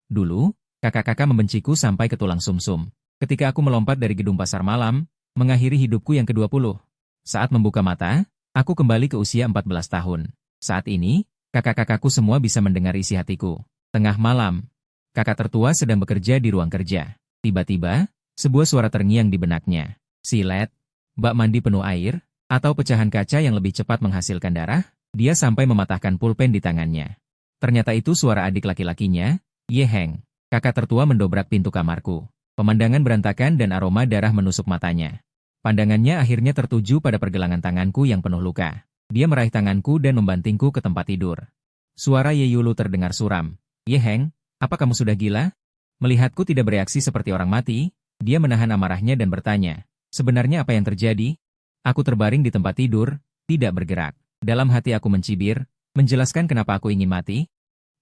Dulu, kakak-kakak membenciku sampai ke tulang sumsum. Ketika aku melompat dari gedung pasar malam, mengakhiri hidupku yang ke-20. Saat membuka mata, aku kembali ke usia 14 tahun. Saat ini, kakak-kakakku semua bisa mendengar isi hatiku. Tengah malam, kakak tertua sedang bekerja di ruang kerja. Tiba-tiba, sebuah suara terngiang di benaknya. Silet, bak mandi penuh air, atau pecahan kaca yang lebih cepat menghasilkan darah, dia sampai mematahkan pulpen di tangannya. Ternyata itu suara adik laki-lakinya, Ye Heng. Kakak tertua mendobrak pintu kamarku. Pemandangan berantakan dan aroma darah menusuk matanya. Pandangannya akhirnya tertuju pada pergelangan tanganku yang penuh luka. Dia meraih tanganku dan membantingku ke tempat tidur. Suara Ye Yulu terdengar suram. Ye Heng, apa kamu sudah gila? Melihatku tidak bereaksi seperti orang mati, dia menahan amarahnya dan bertanya, sebenarnya apa yang terjadi? Aku terbaring di tempat tidur, tidak bergerak. Dalam hati aku mencibir, menjelaskan kenapa aku ingin mati?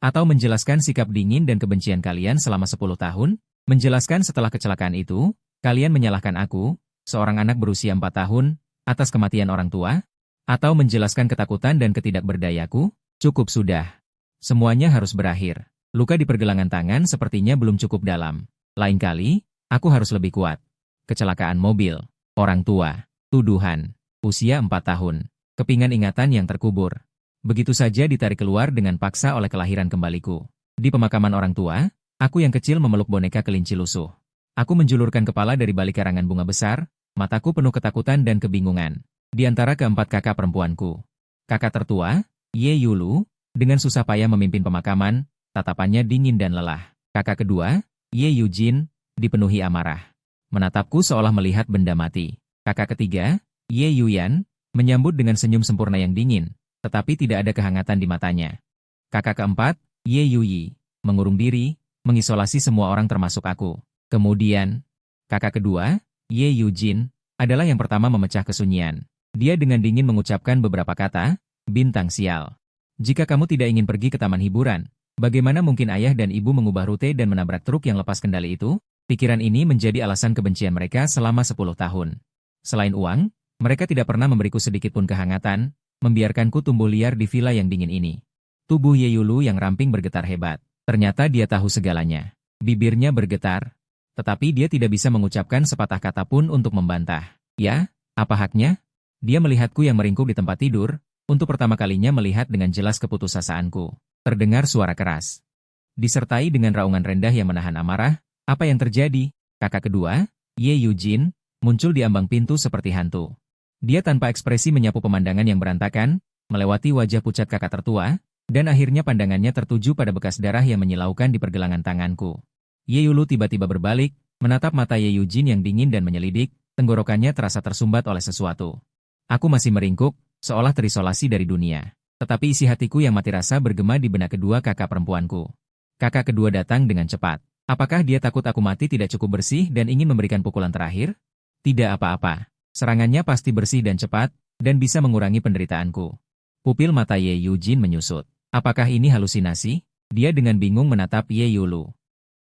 Atau menjelaskan sikap dingin dan kebencian kalian selama 10 tahun? Menjelaskan setelah kecelakaan itu, kalian menyalahkan aku, seorang anak berusia 4 tahun, atas kematian orang tua? Atau menjelaskan ketakutan dan ketidakberdayaku? Cukup sudah. Semuanya harus berakhir. Luka di pergelangan tangan sepertinya belum cukup dalam. Lain kali, aku harus lebih kuat. Kecelakaan mobil, orang tua, tuduhan, usia 4 tahun, kepingan ingatan yang terkubur. Begitu saja ditarik keluar dengan paksa oleh kelahiran kembaliku. Di pemakaman orang tua, aku yang kecil memeluk boneka kelinci lusuh. Aku menjulurkan kepala dari balik karangan bunga besar, mataku penuh ketakutan dan kebingungan. Di antara keempat kakak perempuanku. Kakak tertua, Ye Yulu, dengan susah payah memimpin pemakaman, tatapannya dingin dan lelah. Kakak kedua, Ye Yujin, dipenuhi amarah. Menatapku seolah melihat benda mati. Kakak ketiga, Ye Yuyan, menyambut dengan senyum sempurna yang dingin, tetapi tidak ada kehangatan di matanya. Kakak keempat, Ye Yuyi, mengurung diri, mengisolasi semua orang termasuk aku. Kemudian, kakak kedua, Ye Yujin, adalah yang pertama memecah kesunyian. Dia dengan dingin mengucapkan beberapa kata, bintang sial. Jika kamu tidak ingin pergi ke taman hiburan, bagaimana mungkin ayah dan ibu mengubah rute dan menabrak truk yang lepas kendali itu? Pikiran ini menjadi alasan kebencian mereka selama 10 tahun. Selain uang, mereka tidak pernah memberiku sedikit pun kehangatan, membiarkanku tumbuh liar di villa yang dingin ini. Tubuh Ye Yulu yang ramping bergetar hebat. Ternyata dia tahu segalanya. Bibirnya bergetar, tetapi dia tidak bisa mengucapkan sepatah kata pun untuk membantah. Ya, apa haknya? Dia melihatku yang meringkuk di tempat tidur, untuk pertama kalinya melihat dengan jelas keputusasaanku. Terdengar suara keras. Disertai dengan raungan rendah yang menahan amarah, apa yang terjadi? Kakak kedua, Ye Yujin, muncul di ambang pintu seperti hantu. Dia tanpa ekspresi menyapu pemandangan yang berantakan, melewati wajah pucat kakak tertua, dan akhirnya pandangannya tertuju pada bekas darah yang menyilaukan di pergelangan tanganku. Ye Yulu tiba-tiba berbalik, menatap mata Ye Yujin yang dingin dan menyelidik, tenggorokannya terasa tersumbat oleh sesuatu. Aku masih meringkuk, seolah terisolasi dari dunia. Tetapi isi hatiku yang mati rasa bergema di benak kedua kakak perempuanku. Kakak kedua datang dengan cepat. Apakah dia takut aku mati tidak cukup bersih dan ingin memberikan pukulan terakhir? Tidak apa-apa. Serangannya pasti bersih dan cepat, dan bisa mengurangi penderitaanku. Pupil mata Ye Yujin menyusut. Apakah ini halusinasi? Dia dengan bingung menatap Ye Yulu.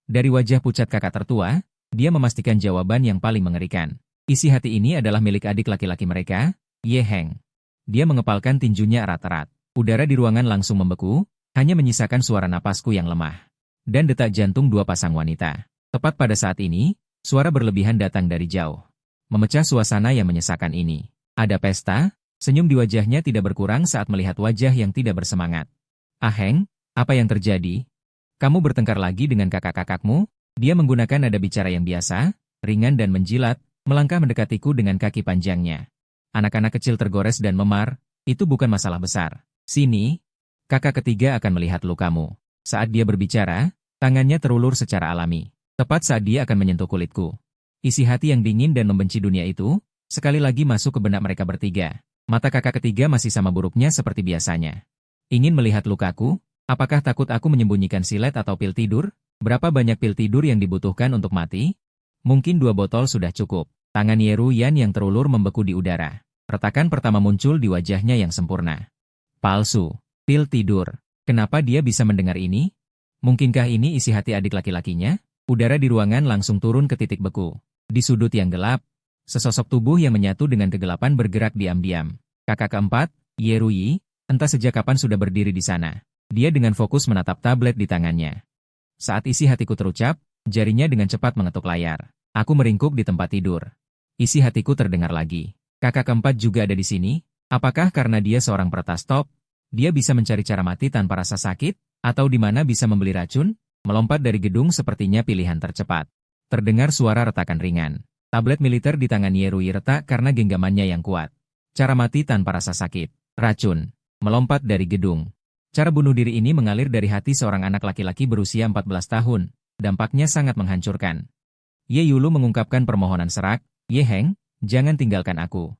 Dari wajah pucat kakak tertua, dia memastikan jawaban yang paling mengerikan. Isi hati ini adalah milik adik laki-laki mereka, Ye Heng. Dia mengepalkan tinjunya erat-erat. Udara di ruangan langsung membeku, hanya menyisakan suara napasku yang lemah. Dan detak jantung dua pasang wanita. Tepat pada saat ini, suara berlebihan datang dari jauh. Memecah suasana yang menyesakan ini. Ada pesta, senyum di wajahnya tidak berkurang saat melihat wajah yang tidak bersemangat. Aheng, apa yang terjadi? Kamu bertengkar lagi dengan kakak-kakakmu? Dia menggunakan nada bicara yang biasa, ringan dan menjilat, melangkah mendekatiku dengan kaki panjangnya. Anak-anak kecil tergores dan memar, itu bukan masalah besar. Sini, kakak ketiga akan melihat lukamu. Saat dia berbicara, tangannya terulur secara alami. Tepat saat dia akan menyentuh kulitku. Isi hati yang dingin dan membenci dunia itu, sekali lagi masuk ke benak mereka bertiga. Mata kakak ketiga masih sama buruknya seperti biasanya. Ingin melihat lukaku? Apakah takut aku menyembunyikan silet atau pil tidur? Berapa banyak pil tidur yang dibutuhkan untuk mati? Mungkin 2 botol sudah cukup. Tangan Ye Ruyan yang terulur membeku di udara. Retakan pertama muncul di wajahnya yang sempurna. Palsu. Pil tidur. Kenapa dia bisa mendengar ini? Mungkinkah ini isi hati adik laki-lakinya? Udara di ruangan langsung turun ke titik beku. Di sudut yang gelap, sesosok tubuh yang menyatu dengan kegelapan bergerak diam-diam. Kakak keempat, Ye Ruyi, entah sejak kapan sudah berdiri di sana. Dia dengan fokus menatap tablet di tangannya. Saat isi hatiku terucap, jarinya dengan cepat mengetuk layar. Aku meringkuk di tempat tidur. Isi hatiku terdengar lagi. Kakak keempat juga ada di sini? Apakah karena dia seorang peretas top, dia bisa mencari cara mati tanpa rasa sakit? Atau di mana bisa membeli racun? Melompat dari gedung sepertinya pilihan tercepat. Terdengar suara retakan ringan. Tablet militer di tangan Yerui retak karena genggamannya yang kuat. Cara mati tanpa rasa sakit. Racun. Melompat dari gedung. Cara bunuh diri ini mengalir dari hati seorang anak laki-laki berusia 14 tahun. Dampaknya sangat menghancurkan. Ye Yulu mengungkapkan permohonan serak, Ye Heng, jangan tinggalkan aku.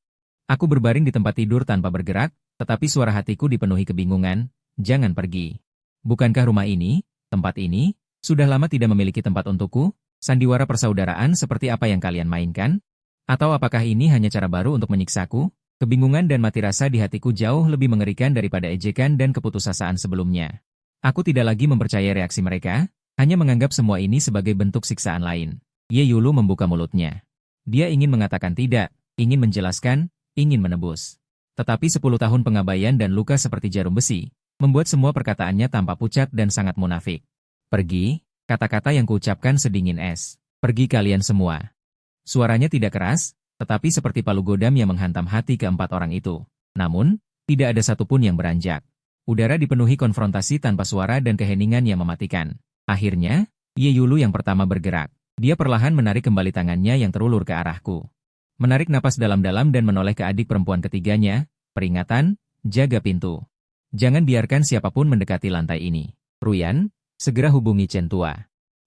Aku berbaring di tempat tidur tanpa bergerak, tetapi suara hatiku dipenuhi kebingungan, jangan pergi. Bukankah rumah ini, tempat ini, sudah lama tidak memiliki tempat untukku? Sandiwara persaudaraan seperti apa yang kalian mainkan? Atau apakah ini hanya cara baru untuk menyiksaku? Kebingungan dan mati rasa di hatiku jauh lebih mengerikan daripada ejekan dan keputusasaan sebelumnya. Aku tidak lagi mempercayai reaksi mereka, hanya menganggap semua ini sebagai bentuk siksaan lain. Ye Yulu membuka mulutnya. Dia ingin mengatakan tidak, ingin menjelaskan, ingin menebus. Tetapi 10 tahun pengabaian dan luka seperti jarum besi, membuat semua perkataannya tampak pucat dan sangat munafik. Pergi, kata-kata yang kuucapkan sedingin es. Pergi kalian semua. Suaranya tidak keras, tetapi seperti palu godam yang menghantam hati keempat orang itu. Namun, tidak ada satupun yang beranjak. Udara dipenuhi konfrontasi tanpa suara dan keheningan yang mematikan. Akhirnya, Ye Yulu yang pertama bergerak. Dia perlahan menarik kembali tangannya yang terulur ke arahku. Menarik napas dalam-dalam dan menoleh ke adik perempuan ketiganya. Peringatan, jaga pintu. Jangan biarkan siapapun mendekati lantai ini. Ruyan, segera hubungi Chen Tua.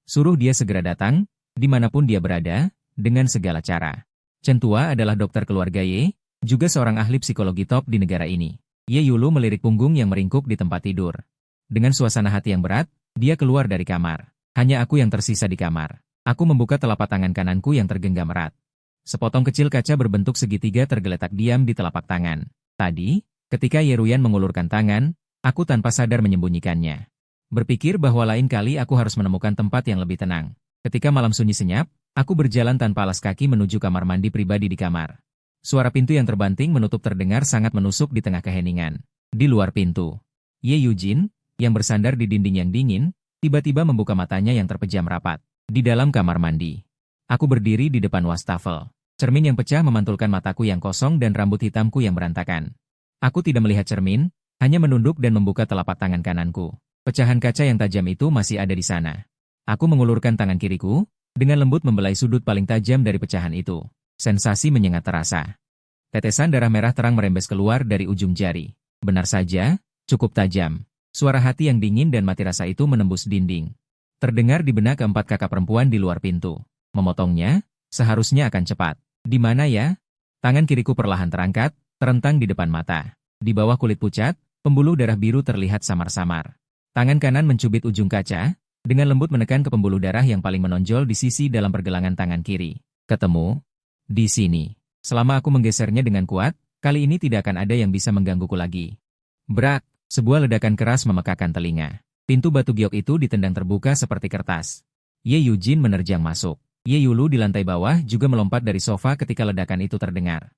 Suruh dia segera datang, dimanapun dia berada, dengan segala cara. Chen Tua adalah dokter keluarga Ye, juga seorang ahli psikologi top di negara ini. Ye Yulu melirik punggung yang meringkuk di tempat tidur. Dengan suasana hati yang berat, dia keluar dari kamar. Hanya aku yang tersisa di kamar. Aku membuka telapak tangan kananku yang tergenggam erat. Sepotong kecil kaca berbentuk segitiga tergeletak diam di telapak tangan. Tadi, ketika Yeruyan mengulurkan tangan, aku tanpa sadar menyembunyikannya. Berpikir bahwa lain kali aku harus menemukan tempat yang lebih tenang. Ketika malam sunyi senyap, aku berjalan tanpa alas kaki menuju kamar mandi pribadi di kamar. Suara pintu yang terbanting menutup terdengar sangat menusuk di tengah keheningan. Di luar pintu, Ye Yujin, yang bersandar di dinding yang dingin, tiba-tiba membuka matanya yang terpejam rapat. Di dalam kamar mandi, aku berdiri di depan wastafel. Cermin yang pecah memantulkan mataku yang kosong dan rambut hitamku yang berantakan. Aku tidak melihat cermin, hanya menunduk dan membuka telapak tangan kananku. Pecahan kaca yang tajam itu masih ada di sana. Aku mengulurkan tangan kiriku, dengan lembut membelai sudut paling tajam dari pecahan itu. Sensasi menyengat terasa. Tetesan darah merah terang merembes keluar dari ujung jari. Benar saja, cukup tajam. Suara hati yang dingin dan mati rasa itu menembus dinding. Terdengar di benak keempat kakak perempuan di luar pintu. Memotongnya, seharusnya akan cepat. Di mana ya? Tangan kiriku perlahan terangkat, terentang di depan mata. Di bawah kulit pucat, pembuluh darah biru terlihat samar-samar. Tangan kanan mencubit ujung kaca, dengan lembut menekan ke pembuluh darah yang paling menonjol di sisi dalam pergelangan tangan kiri. Ketemu. Di sini. Selama aku menggesernya dengan kuat, kali ini tidak akan ada yang bisa menggangguku lagi. Brak, sebuah ledakan keras memekakan telinga. Pintu batu giok itu ditendang terbuka seperti kertas. Ye Yujin menerjang masuk. Ye Yulu di lantai bawah juga melompat dari sofa ketika ledakan itu terdengar.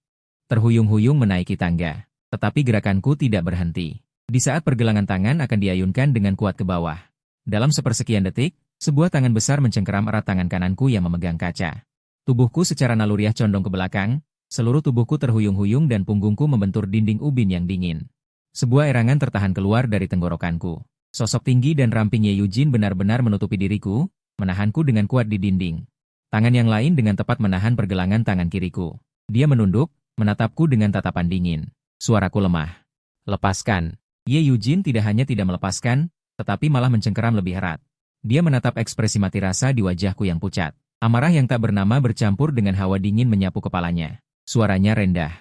Terhuyung-huyung menaiki tangga. Tetapi gerakanku tidak berhenti. Di saat pergelangan tangan akan diayunkan dengan kuat ke bawah. Dalam sepersekian detik, sebuah tangan besar mencengkeram erat tangan kananku yang memegang kaca. Tubuhku secara naluriah condong ke belakang, seluruh tubuhku terhuyung-huyung dan punggungku membentur dinding ubin yang dingin. Sebuah erangan tertahan keluar dari tenggorokanku. Sosok tinggi dan ramping Ye Yujin benar-benar menutupi diriku, menahanku dengan kuat di dinding. Tangan yang lain dengan tepat menahan pergelangan tangan kiriku. Dia menunduk, menatapku dengan tatapan dingin. Suaraku lemah. Lepaskan. Ye Yujin tidak hanya tidak melepaskan, tetapi malah mencengkeram lebih erat. Dia menatap ekspresi mati rasa di wajahku yang pucat. Amarah yang tak bernama bercampur dengan hawa dingin menyapu kepalanya. Suaranya rendah.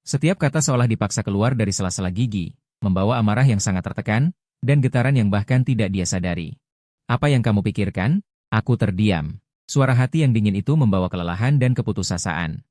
Setiap kata seolah dipaksa keluar dari sela-sela gigi, membawa amarah yang sangat tertekan, dan getaran yang bahkan tidak dia sadari. Apa yang kamu pikirkan? Aku terdiam. Suara hati yang dingin itu membawa kelelahan dan keputusasaan.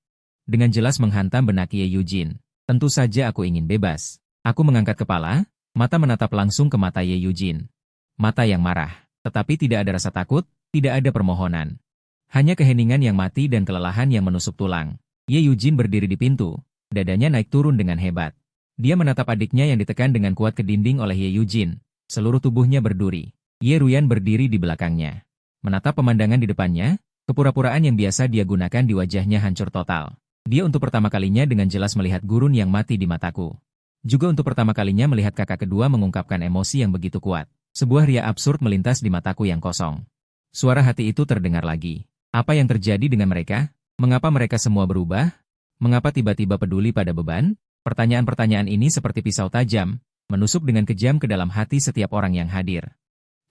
Dengan jelas menghantam benak Ye Yujin. Tentu saja aku ingin bebas. Aku mengangkat kepala, mata menatap langsung ke mata Ye Yujin. Mata yang marah, tetapi tidak ada rasa takut, tidak ada permohonan. Hanya keheningan yang mati dan kelelahan yang menusuk tulang. Ye Yujin berdiri di pintu, dadanya naik turun dengan hebat. Dia menatap adiknya yang ditekan dengan kuat ke dinding oleh Ye Yujin. Seluruh tubuhnya berduri. Ye Ruyan berdiri di belakangnya. Menatap pemandangan di depannya, kepura-puraan yang biasa dia gunakan di wajahnya hancur total. Dia untuk pertama kalinya dengan jelas melihat gurun yang mati di mataku. Juga untuk pertama kalinya melihat kakak kedua mengungkapkan emosi yang begitu kuat. Sebuah ria absurd melintas di mataku yang kosong. Suara hati itu terdengar lagi. Apa yang terjadi dengan mereka? Mengapa mereka semua berubah? Mengapa tiba-tiba peduli pada beban? Pertanyaan-pertanyaan ini seperti pisau tajam, menusuk dengan kejam ke dalam hati setiap orang yang hadir.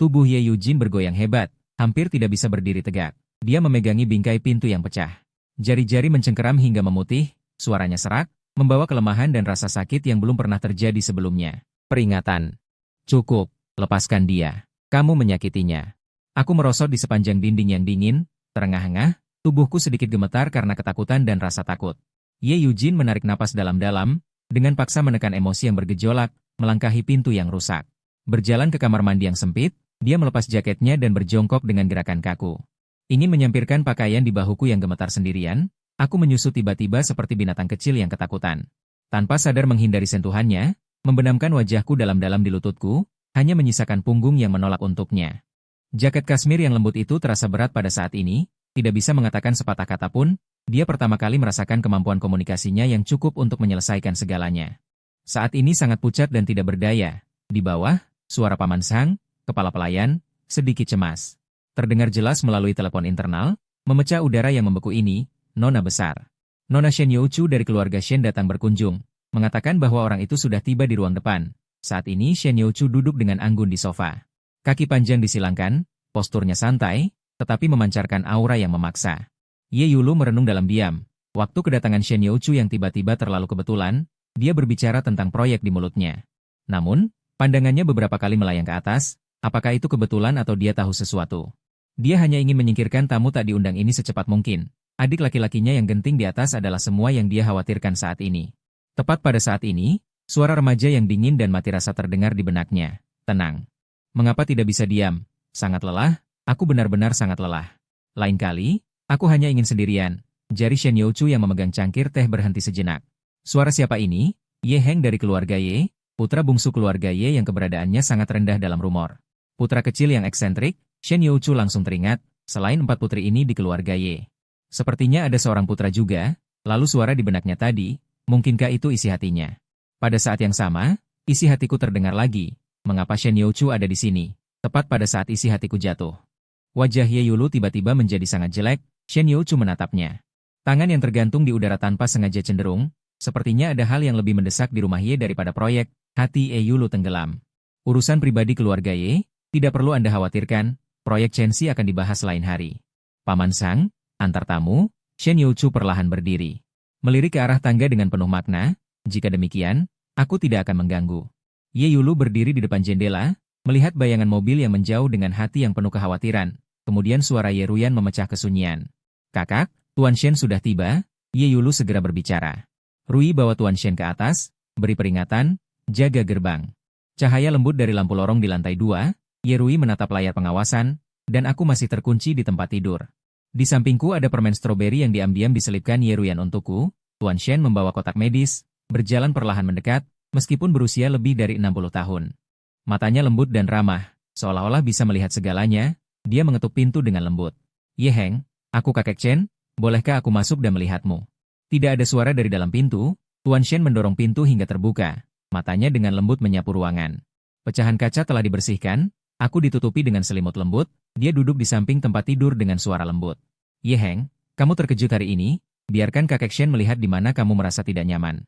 Tubuh Ye Yujin bergoyang hebat, hampir tidak bisa berdiri tegak. Dia memegangi bingkai pintu yang pecah. Jari-jari mencengkeram hingga memutih, suaranya serak, membawa kelemahan dan rasa sakit yang belum pernah terjadi sebelumnya. Peringatan. Cukup, lepaskan dia. Kamu menyakitinya. Aku merosot di sepanjang dinding yang dingin, terengah-engah, tubuhku sedikit gemetar karena ketakutan dan rasa takut. Ye Yujin menarik napas dalam-dalam, dengan paksa menekan emosi yang bergejolak, melangkahi pintu yang rusak. Berjalan ke kamar mandi yang sempit, dia melepas jaketnya dan berjongkok dengan gerakan kaku. Ingin menyampirkan pakaian di bahuku yang gemetar sendirian, aku menyusut tiba-tiba seperti binatang kecil yang ketakutan. Tanpa sadar menghindari sentuhannya, membenamkan wajahku dalam-dalam di lututku, hanya menyisakan punggung yang menolak untuknya. Jaket kasmir yang lembut itu terasa berat pada saat ini, tidak bisa mengatakan sepatah kata pun, dia pertama kali merasakan kemampuan komunikasinya yang cukup untuk menyelesaikan segalanya. Saat ini sangat pucat dan tidak berdaya. Di bawah, suara Paman Sang, kepala pelayan, sedikit cemas. Terdengar jelas melalui telepon internal, memecah udara yang membeku ini, Nona besar. Nona Shen Youchu dari keluarga Shen datang berkunjung, mengatakan bahwa orang itu sudah tiba di ruang depan. Saat ini Shen Youchu duduk dengan anggun di sofa. Kaki panjang disilangkan, posturnya santai, tetapi memancarkan aura yang memaksa. Ye Yulu merenung dalam diam. Waktu kedatangan Shen Youchu yang tiba-tiba terlalu kebetulan, dia berbicara tentang proyek di mulutnya. Namun, pandangannya beberapa kali melayang ke atas, apakah itu kebetulan atau dia tahu sesuatu. Dia hanya ingin menyingkirkan tamu tak diundang ini secepat mungkin. Adik laki-lakinya yang genting di atas adalah semua yang dia khawatirkan saat ini. Tepat pada saat ini, suara remaja yang dingin dan mati rasa terdengar di benaknya. Tenang. Mengapa tidak bisa diam? Sangat lelah, aku benar-benar sangat lelah. Lain kali, aku hanya ingin sendirian. Jari Shen Youchu yang memegang cangkir teh berhenti sejenak. Suara siapa ini? Ye Heng dari keluarga Ye, putra bungsu keluarga Ye yang keberadaannya sangat rendah dalam rumor. Putra kecil yang eksentrik, Shen Youchu langsung teringat, selain 4 putri ini di keluarga Ye. Sepertinya ada seorang putra juga, lalu suara di benaknya tadi, mungkinkah itu isi hatinya? Pada saat yang sama, isi hatiku terdengar lagi, mengapa Shen Youchu ada di sini, tepat pada saat isi hatiku jatuh. Wajah Ye Yulu tiba-tiba menjadi sangat jelek, Shen Youchu menatapnya. Tangan yang tergantung di udara tanpa sengaja cenderung, sepertinya ada hal yang lebih mendesak di rumah Ye daripada proyek, hati Ye Yulu tenggelam. Urusan pribadi keluarga Ye, tidak perlu Anda khawatirkan, proyek Chenxi akan dibahas lain hari. Paman Sang, antar tamu, Shen Youchu perlahan berdiri. Melirik ke arah tangga dengan penuh makna, jika demikian, aku tidak akan mengganggu. Ye Yulu berdiri di depan jendela, melihat bayangan mobil yang menjauh dengan hati yang penuh kekhawatiran, kemudian suara Ye Ruyan memecah kesunyian. Kakak, Tuan Shen sudah tiba, Ye Yulu segera berbicara. Rui bawa Tuan Shen ke atas, beri peringatan, jaga gerbang. Cahaya lembut dari lampu lorong di lantai 2, Ye Rui menatap layar pengawasan, dan aku masih terkunci di tempat tidur. Di sampingku ada permen stroberi yang diam-diam diselipkan Ye Ruyan untukku. Tuan Shen membawa kotak medis, berjalan perlahan mendekat, meskipun berusia lebih dari 60 tahun. Matanya lembut dan ramah, seolah-olah bisa melihat segalanya, dia mengetuk pintu dengan lembut. Ye Heng, aku kakek Chen, bolehkah aku masuk dan melihatmu? Tidak ada suara dari dalam pintu, Tuan Shen mendorong pintu hingga terbuka, matanya dengan lembut menyapu ruangan. Pecahan kaca telah dibersihkan, aku ditutupi dengan selimut lembut, dia duduk di samping tempat tidur dengan suara lembut. Ye Heng, kamu terkejut hari ini, biarkan kakek Shen melihat di mana kamu merasa tidak nyaman.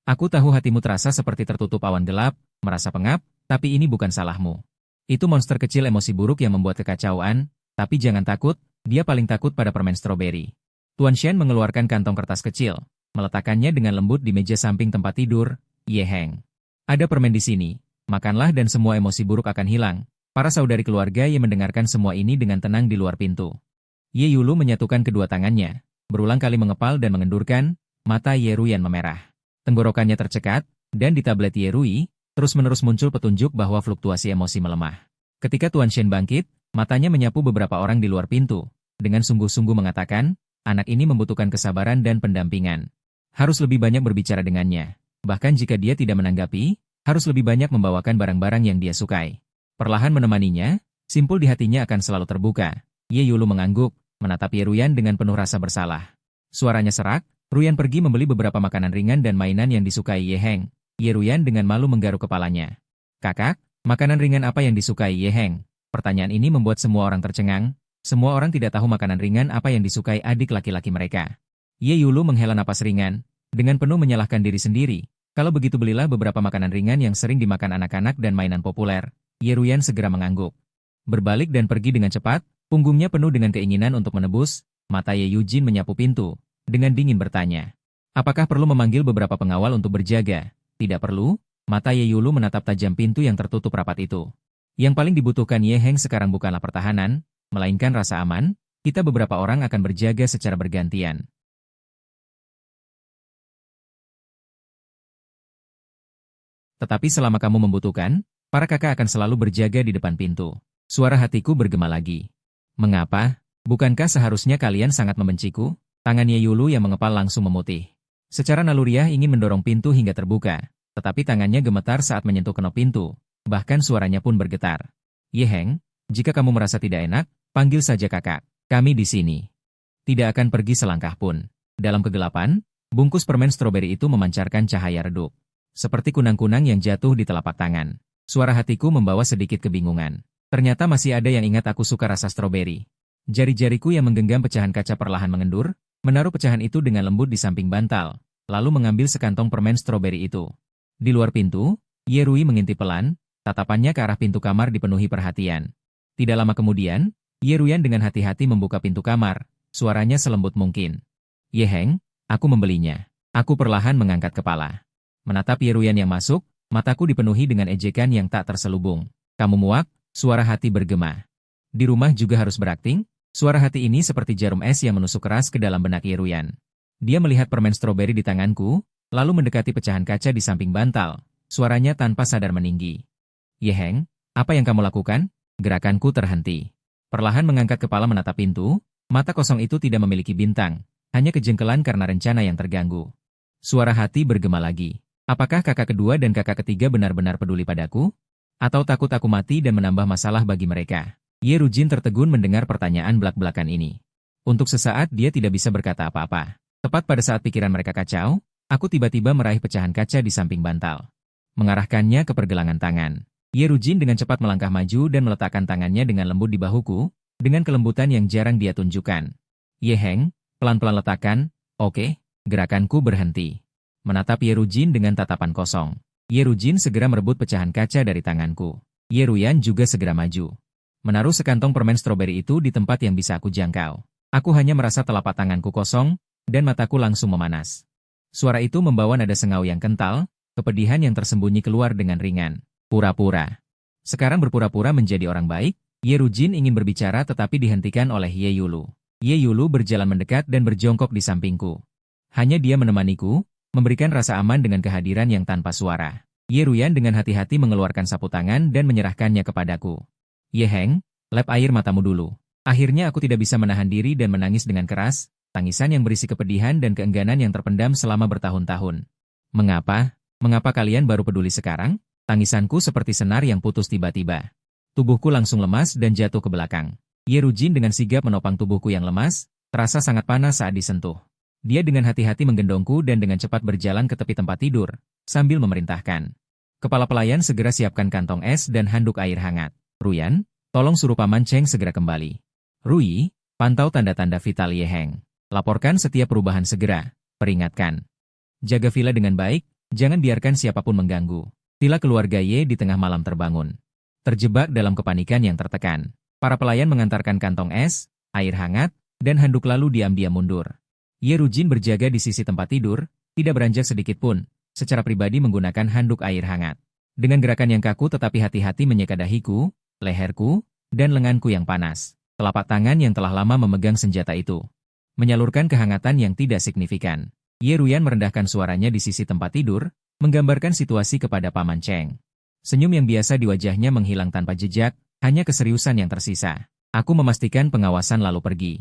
Aku tahu hatimu terasa seperti tertutup awan gelap, merasa pengap, tapi ini bukan salahmu. Itu monster kecil emosi buruk yang membuat kekacauan, tapi jangan takut, dia paling takut pada permen stroberi. Tuan Shen mengeluarkan kantong kertas kecil, meletakkannya dengan lembut di meja samping tempat tidur. Ye Heng, ada permen di sini, makanlah dan semua emosi buruk akan hilang. Para saudari keluarga Ye mendengarkan semua ini dengan tenang di luar pintu. Ye Yulu menyatukan kedua tangannya, berulang kali mengepal dan mengendurkan, mata Ye Ruyan memerah. Tenggorokannya tercekat, dan di tablet Ye Rui, terus-menerus muncul petunjuk bahwa fluktuasi emosi melemah. Ketika Tuan Shen bangkit, matanya menyapu beberapa orang di luar pintu, dengan sungguh-sungguh mengatakan, anak ini membutuhkan kesabaran dan pendampingan. Harus lebih banyak berbicara dengannya. Bahkan jika dia tidak menanggapi, harus lebih banyak membawakan barang-barang yang dia sukai. Perlahan menemaninya, Simpul di hatinya akan selalu terbuka. Ye Yulu mengangguk, menatap Ye Ruyan dengan penuh rasa bersalah. Suaranya serak, Ruyan pergi membeli beberapa makanan ringan dan mainan yang disukai Ye Heng. Ye Ruyan dengan malu menggaruk kepalanya. Kakak, makanan ringan apa yang disukai Ye Heng? Pertanyaan ini membuat semua orang tercengang. Semua orang tidak tahu makanan ringan apa yang disukai adik laki-laki mereka. Ye Yulu menghela napas ringan, dengan penuh menyalahkan diri sendiri. Kalau begitu belilah beberapa makanan ringan yang sering dimakan anak-anak dan mainan populer. Ye Ruyan segera mengangguk. Berbalik dan pergi dengan cepat, punggungnya penuh dengan keinginan untuk menebus. Mata Ye Yujin menyapu pintu, dengan dingin bertanya. Apakah perlu memanggil beberapa pengawal untuk berjaga? Tidak perlu. Mata Ye Yulu menatap tajam pintu yang tertutup rapat itu. Yang paling dibutuhkan Ye Heng sekarang bukanlah pertahanan, melainkan rasa aman. Kita beberapa orang akan berjaga secara bergantian. Tetapi selama kamu membutuhkan, para kakak akan selalu berjaga di depan pintu. Suara hatiku bergema lagi. Mengapa? Bukankah seharusnya kalian sangat membenciku? Tangan Ye Yulu yang mengepal langsung memutih. Secara naluriah ingin mendorong pintu hingga terbuka, tetapi tangannya gemetar saat menyentuh kenop pintu. Bahkan suaranya pun bergetar. Ye Heng, jika kamu merasa tidak enak, panggil saja kakak. Kami di sini. Tidak akan pergi selangkah pun. Dalam kegelapan, bungkus permen stroberi itu memancarkan cahaya redup. Seperti kunang-kunang yang jatuh di telapak tangan. Suara hatiku membawa sedikit kebingungan. Ternyata masih ada yang ingat aku suka rasa stroberi. Jari-jariku yang menggenggam pecahan kaca perlahan mengendur, menaruh pecahan itu dengan lembut di samping bantal, lalu mengambil sekantong permen stroberi itu. Di luar pintu, Ye Rui mengintip pelan, tatapannya ke arah pintu kamar dipenuhi perhatian. Tidak lama kemudian, Ye Ruyan dengan hati-hati membuka pintu kamar, suaranya selembut mungkin. Ye Heng, aku membelinya. Aku perlahan mengangkat kepala. Menatap Ye Ruyan yang masuk, mataku dipenuhi dengan ejekan yang tak terselubung. Kamu muak? Suara hati bergema. Di rumah juga harus berakting? Suara hati ini seperti jarum es yang menusuk keras ke dalam benak Ye Ruyan. Dia melihat permen stroberi di tanganku, lalu mendekati pecahan kaca di samping bantal. Suaranya tanpa sadar meninggi. Ye Heng, apa yang kamu lakukan? Gerakanku terhenti. Perlahan mengangkat kepala menatap pintu, mata kosong itu tidak memiliki bintang, hanya kejengkelan karena rencana yang terganggu. Suara hati bergema lagi. Apakah kakak kedua dan kakak ketiga benar-benar peduli padaku? Atau takut aku mati dan menambah masalah bagi mereka? Ye Rujin tertegun mendengar pertanyaan belak-belakan ini. Untuk sesaat dia tidak bisa berkata apa-apa. Tepat pada saat pikiran mereka kacau, aku tiba-tiba meraih pecahan kaca di samping bantal. Mengarahkannya ke pergelangan tangan. Ye Rujin dengan cepat melangkah maju dan meletakkan tangannya dengan lembut di bahuku, dengan kelembutan yang jarang dia tunjukkan. Ye Heng, pelan-pelan letakkan, oke, gerakanku berhenti. Menatap Ye Rujin dengan tatapan kosong. Ye Rujin segera merebut pecahan kaca dari tanganku. Ye Ruyan juga segera maju. Menaruh sekantong permen stroberi itu di tempat yang bisa aku jangkau. Aku hanya merasa telapak tanganku kosong, dan mataku langsung memanas. Suara itu membawa nada sengau yang kental, kepedihan yang tersembunyi keluar dengan ringan. Pura-pura. Sekarang berpura-pura menjadi orang baik, Ye Rujin ingin berbicara tetapi dihentikan oleh Ye Yulu. Ye Yulu berjalan mendekat dan berjongkok di sampingku. Hanya dia menemaniku, memberikan rasa aman dengan kehadiran yang tanpa suara. Ye Ruyan dengan hati-hati mengeluarkan sapu tangan dan menyerahkannya kepadaku. Ye Heng, lap air matamu dulu. Akhirnya aku tidak bisa menahan diri dan menangis dengan keras, tangisan yang berisi kepedihan dan keengganan yang terpendam selama bertahun-tahun. Mengapa? Mengapa kalian baru peduli sekarang? Tangisanku seperti senar yang putus tiba-tiba. Tubuhku langsung lemas dan jatuh ke belakang. Ye Rujin dengan sigap menopang tubuhku yang lemas, terasa sangat panas saat disentuh. Dia dengan hati-hati menggendongku dan dengan cepat berjalan ke tepi tempat tidur, sambil memerintahkan. Kepala pelayan segera siapkan kantong es dan handuk air hangat. Ruyan, tolong suruh Paman Cheng segera kembali. Rui, pantau tanda-tanda vital Ye Heng. Laporkan setiap perubahan segera, peringatkan. Jaga villa dengan baik, jangan biarkan siapapun mengganggu. Villa keluarga Ye di tengah malam terbangun. Terjebak dalam kepanikan yang tertekan. Para pelayan mengantarkan kantong es, air hangat, dan handuk lalu diam-diam mundur. Ye Rujin berjaga di sisi tempat tidur, tidak beranjak sedikit pun, secara pribadi menggunakan handuk air hangat. Dengan gerakan yang kaku tetapi hati-hati menyeka dahiku, leherku, dan lenganku yang panas. Telapak tangan yang telah lama memegang senjata itu menyalurkan kehangatan yang tidak signifikan. Ye Ruyan merendahkan suaranya di sisi tempat tidur, menggambarkan situasi kepada Paman Cheng. Senyum yang biasa di wajahnya menghilang tanpa jejak, hanya keseriusan yang tersisa. Aku memastikan pengawasan lalu pergi.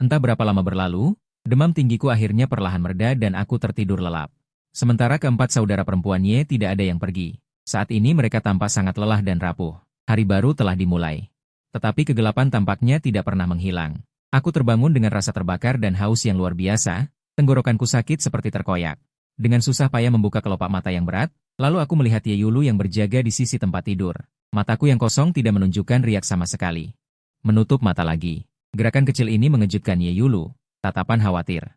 Entah berapa lama berlalu, demam tinggiku akhirnya perlahan mereda dan aku tertidur lelap. Sementara keempat saudara perempuan Ye tidak ada yang pergi. Saat ini mereka tampak sangat lelah dan rapuh. Hari baru telah dimulai. Tetapi kegelapan tampaknya tidak pernah menghilang. Aku terbangun dengan rasa terbakar dan haus yang luar biasa, tenggorokanku sakit seperti terkoyak. Dengan susah payah membuka kelopak mata yang berat, lalu aku melihat Ye Yulu yang berjaga di sisi tempat tidur. Mataku yang kosong tidak menunjukkan riak sama sekali. Menutup mata lagi. Gerakan kecil ini mengejutkan Ye Yulu. Tatapan khawatir.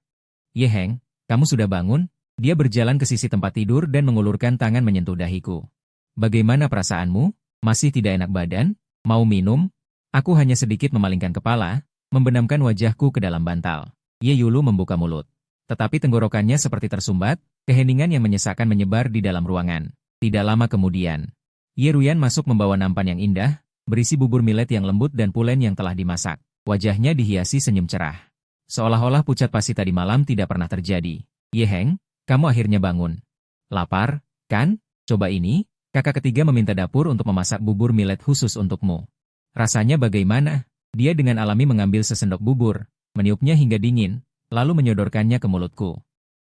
Ye Heng, kamu sudah bangun? Dia berjalan ke sisi tempat tidur dan mengulurkan tangan menyentuh dahiku. Bagaimana perasaanmu? Masih tidak enak badan? Mau minum? Aku hanya sedikit memalingkan kepala, membenamkan wajahku ke dalam bantal. Ye Yulu membuka mulut. Tetapi tenggorokannya seperti tersumbat, keheningan yang menyesakkan menyebar di dalam ruangan. Tidak lama kemudian, Ye Ruyan masuk membawa nampan yang indah, berisi bubur millet yang lembut dan pulen yang telah dimasak. Wajahnya dihiasi senyum cerah. Seolah-olah pucat pasi tadi malam tidak pernah terjadi. Ye Heng, kamu akhirnya bangun. Lapar, kan? Coba ini, kakak ketiga meminta dapur untuk memasak bubur millet khusus untukmu. Rasanya bagaimana? Dia dengan alami mengambil sesendok bubur, meniupnya hingga dingin, lalu menyodorkannya ke mulutku.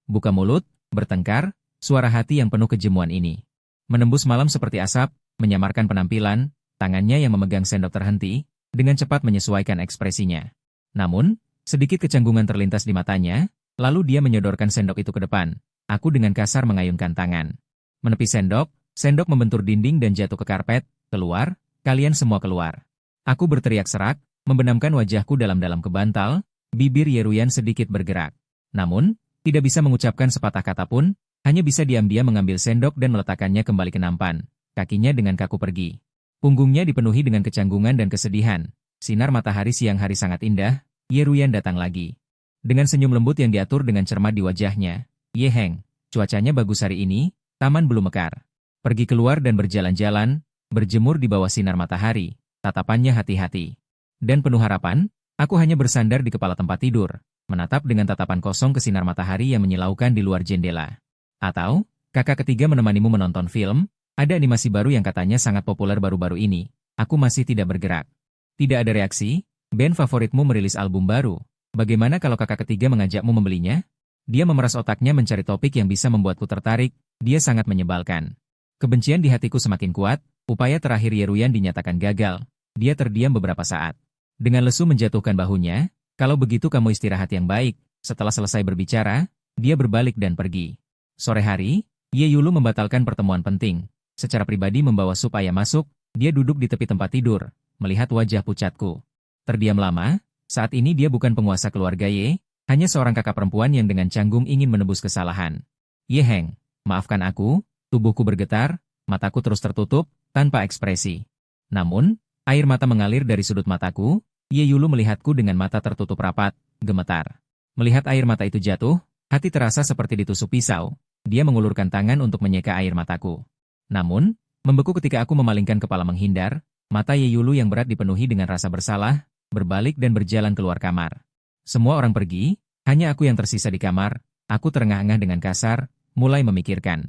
Buka mulut, bertengkar, suara hati yang penuh kejemuan ini. Menembus malam seperti asap, menyamarkan penampilan, tangannya yang memegang sendok terhenti, dengan cepat menyesuaikan ekspresinya. Namun, sedikit kecanggungan terlintas di matanya, lalu dia menyodorkan sendok itu ke depan. Aku dengan kasar mengayunkan tangan. Menepi sendok, sendok membentur dinding dan jatuh ke karpet. Keluar, kalian semua keluar. Aku berteriak serak, membenamkan wajahku dalam-dalam ke bantal, bibir Ye Ruyan sedikit bergerak. Namun, tidak bisa mengucapkan sepatah kata pun, hanya bisa diam-diam mengambil sendok dan meletakkannya kembali ke nampan. Kakinya dengan kaku pergi. Punggungnya dipenuhi dengan kecanggungan dan kesedihan. Sinar matahari siang hari sangat indah, Ye Ruyan datang lagi. Dengan senyum lembut yang diatur dengan cermat di wajahnya. Ye Heng, cuacanya bagus hari ini, taman belum mekar. Pergi keluar dan berjalan-jalan, berjemur di bawah sinar matahari, tatapannya hati-hati. Dan penuh harapan, aku hanya bersandar di kepala tempat tidur, menatap dengan tatapan kosong ke sinar matahari yang menyilaukan di luar jendela. Atau, kakak ketiga menemanimu menonton film, ada animasi baru yang katanya sangat populer baru-baru ini, aku masih tidak bergerak. Tidak ada reaksi, band favoritmu merilis album baru, bagaimana kalau kakak ketiga mengajakmu membelinya? Dia memeras otaknya mencari topik yang bisa membuatku tertarik, dia sangat menyebalkan. Kebencian di hatiku semakin kuat, upaya terakhir Ye Ruyan dinyatakan gagal, dia terdiam beberapa saat. Dengan lesu menjatuhkan bahunya, kalau begitu kamu istirahat yang baik, setelah selesai berbicara, dia berbalik dan pergi. Sore hari, Ye Yulu membatalkan pertemuan penting, secara pribadi membawa sup ayam masuk, dia duduk di tepi tempat tidur, melihat wajah pucatku. Terdiam lama, saat ini dia bukan penguasa keluarga Ye, hanya seorang kakak perempuan yang dengan canggung ingin menebus kesalahan. Ye Heng, maafkan aku, tubuhku bergetar, mataku terus tertutup, tanpa ekspresi. Namun, air mata mengalir dari sudut mataku, Ye Yulu melihatku dengan mata tertutup rapat, gemetar. Melihat air mata itu jatuh, hati terasa seperti ditusuk pisau, dia mengulurkan tangan untuk menyeka air mataku. Namun, membeku ketika aku memalingkan kepala menghindar, mata Ye Yulu yang berat dipenuhi dengan rasa bersalah, berbalik dan berjalan keluar kamar. Semua orang pergi, hanya aku yang tersisa di kamar, aku terengah-engah dengan kasar, mulai memikirkan.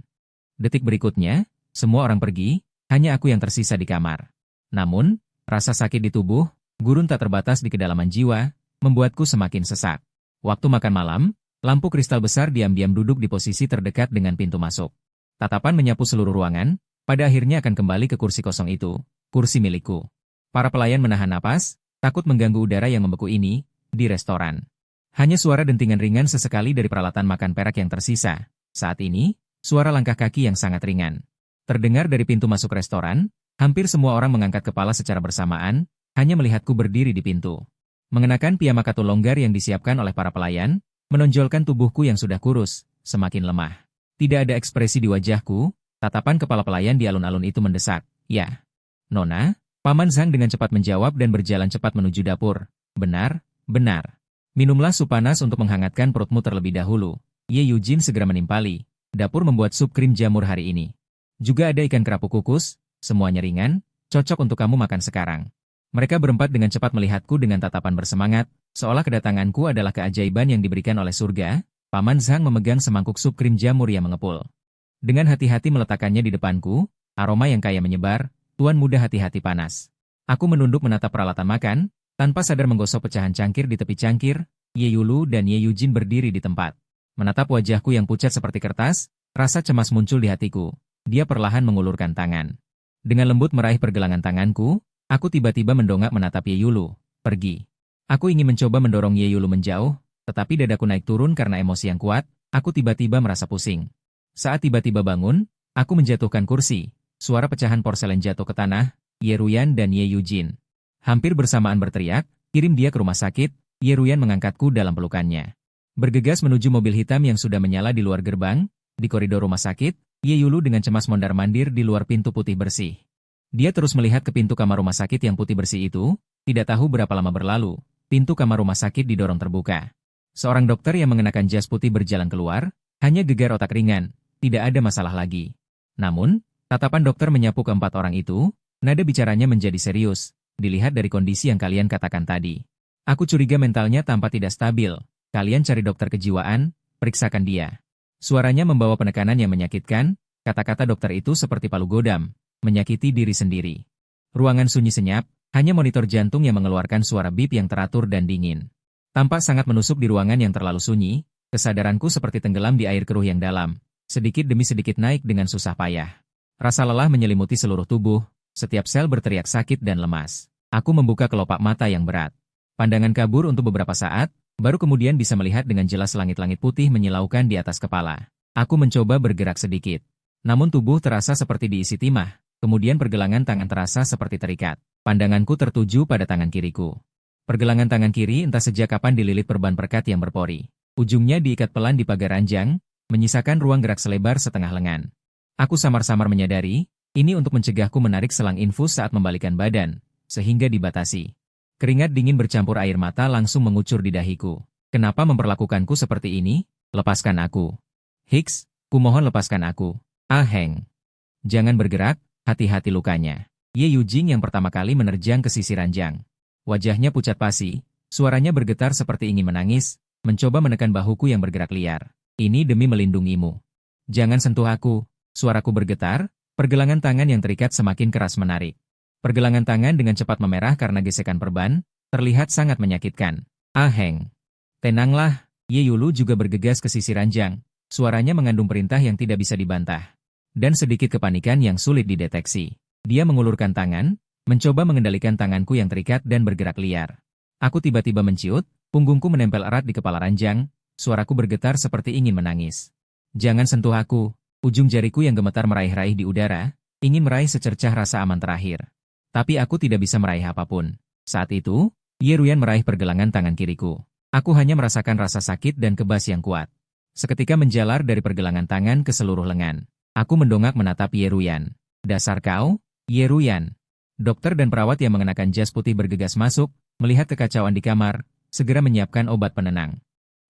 Detik berikutnya, semua orang pergi, hanya aku yang tersisa di kamar. Namun, rasa sakit di tubuh, gurun tak terbatas di kedalaman jiwa, membuatku semakin sesak. Waktu makan malam, lampu kristal besar diam-diam duduk di posisi terdekat dengan pintu masuk. Tatapan menyapu seluruh ruangan, pada akhirnya akan kembali ke kursi kosong itu, kursi milikku. Para pelayan menahan napas, takut mengganggu udara yang membeku ini, di restoran. Hanya suara dentingan ringan sesekali dari peralatan makan perak yang tersisa. Saat ini, suara langkah kaki yang sangat ringan terdengar dari pintu masuk restoran. Hampir semua orang mengangkat kepala secara bersamaan, hanya melihatku berdiri di pintu. Mengenakan piyama katun longgar yang disiapkan oleh para pelayan, menonjolkan tubuhku yang sudah kurus, semakin lemah. Tidak ada ekspresi di wajahku, tatapan kepala pelayan di alun-alun itu mendesak. Ya, Nona, Paman Zhang dengan cepat menjawab dan berjalan cepat menuju dapur. Benar. Benar. Minumlah sup panas untuk menghangatkan perutmu terlebih dahulu. Ye Yujin segera menimpali. Dapur membuat sup krim jamur hari ini. Juga ada ikan kerapu kukus, semuanya ringan, cocok untuk kamu makan sekarang. Mereka berempat dengan cepat melihatku dengan tatapan bersemangat, seolah kedatanganku adalah keajaiban yang diberikan oleh surga. Paman Zhang memegang semangkuk sup krim jamur yang mengepul. Dengan hati-hati meletakkannya di depanku, aroma yang kaya menyebar, tuan muda hati-hati panas. Aku menunduk menatap peralatan makan, tanpa sadar menggosok pecahan cangkir di tepi cangkir. Ye Yulu dan Ye Yujin berdiri di tempat. Menatap wajahku yang pucat seperti kertas, rasa cemas muncul di hatiku. Dia perlahan mengulurkan tangan. Dengan lembut meraih pergelangan tanganku, Aku tiba-tiba mendongak menatap Ye Yulu. Pergi. Aku ingin mencoba mendorong Ye Yulu menjauh, tetapi dadaku naik turun karena emosi yang kuat. Aku tiba-tiba merasa pusing. Saat tiba-tiba bangun, aku menjatuhkan kursi. Suara pecahan porselen jatuh ke tanah. Ye Ruyan dan Ye Yujin hampir bersamaan berteriak, "Kirim dia ke rumah sakit." Ye Ruyan mengangkatku dalam pelukannya. Bergegas menuju mobil hitam yang sudah menyala di luar gerbang. Di koridor rumah sakit, Ye Yulu dengan cemas mondar-mandir di luar pintu putih bersih. Dia terus melihat ke pintu kamar rumah sakit yang putih bersih itu. Tidak tahu berapa lama berlalu, pintu kamar rumah sakit didorong terbuka. Seorang dokter yang mengenakan jas putih berjalan keluar, hanya gegar otak ringan, tidak ada masalah lagi. Namun, tatapan dokter menyapu keempat orang itu, nada bicaranya menjadi serius, dilihat dari kondisi yang kalian katakan tadi. Aku curiga mentalnya tampak tidak stabil, kalian cari dokter kejiwaan, periksakan dia. Suaranya membawa penekanan yang menyakitkan, kata-kata dokter itu seperti palu godam, menyakiti diri sendiri. Ruangan sunyi senyap, hanya monitor jantung yang mengeluarkan suara bip yang teratur dan dingin. Tampak sangat menusuk di ruangan yang terlalu sunyi, kesadaranku seperti tenggelam di air keruh yang dalam, sedikit demi sedikit naik dengan susah payah. Rasa lelah menyelimuti seluruh tubuh, setiap sel berteriak sakit dan lemas. Aku membuka kelopak mata yang berat. Pandangan kabur untuk beberapa saat, baru kemudian bisa melihat dengan jelas langit-langit putih menyilaukan di atas kepala. Aku mencoba bergerak sedikit. Namun tubuh terasa seperti diisi timah, kemudian pergelangan tangan terasa seperti terikat. Pandanganku tertuju pada tangan kiriku. Pergelangan tangan kiri entah sejak kapan dililit perban perekat yang berpori. Ujungnya diikat pelan di pagar ranjang, menyisakan ruang gerak selebar setengah lengan. Aku samar-samar menyadari, ini untuk mencegahku menarik selang infus saat membalikan badan, sehingga dibatasi. Keringat dingin bercampur air mata langsung mengucur di dahiku. Kenapa memperlakukanku seperti ini? Lepaskan aku. Hicks, kumohon lepaskan aku. Heng. Jangan bergerak, hati-hati lukanya. Ye Yujing yang pertama kali menerjang ke sisi ranjang. Wajahnya pucat pasi, suaranya bergetar seperti ingin menangis, mencoba menekan bahuku yang bergerak liar. Ini demi melindungimu. Jangan sentuh aku, suaraku bergetar, pergelangan tangan yang terikat semakin keras menarik. Pergelangan tangan dengan cepat memerah karena gesekan perban, terlihat sangat menyakitkan. Heng. Tenanglah, Ye Yulu juga bergegas ke sisi ranjang, suaranya mengandung perintah yang tidak bisa dibantah. Dan sedikit kepanikan yang sulit dideteksi. Dia mengulurkan tangan, mencoba mengendalikan tanganku yang terikat dan bergerak liar. Aku tiba-tiba menciut, punggungku menempel erat di kepala ranjang, suaraku bergetar seperti ingin menangis. Jangan sentuh aku, ujung jariku yang gemetar meraih-raih di udara, ingin meraih secercah rasa aman terakhir. Tapi aku tidak bisa meraih apapun. Saat itu, Ye Ruyan meraih pergelangan tangan kiriku. Aku hanya merasakan rasa sakit dan kebas yang kuat. Seketika menjalar dari pergelangan tangan ke seluruh lengan. Aku mendongak menatap Ye Ruyan. Dasar kau, Ye Ruyan. Dokter dan perawat yang mengenakan jas putih bergegas masuk, melihat kekacauan di kamar, segera menyiapkan obat penenang.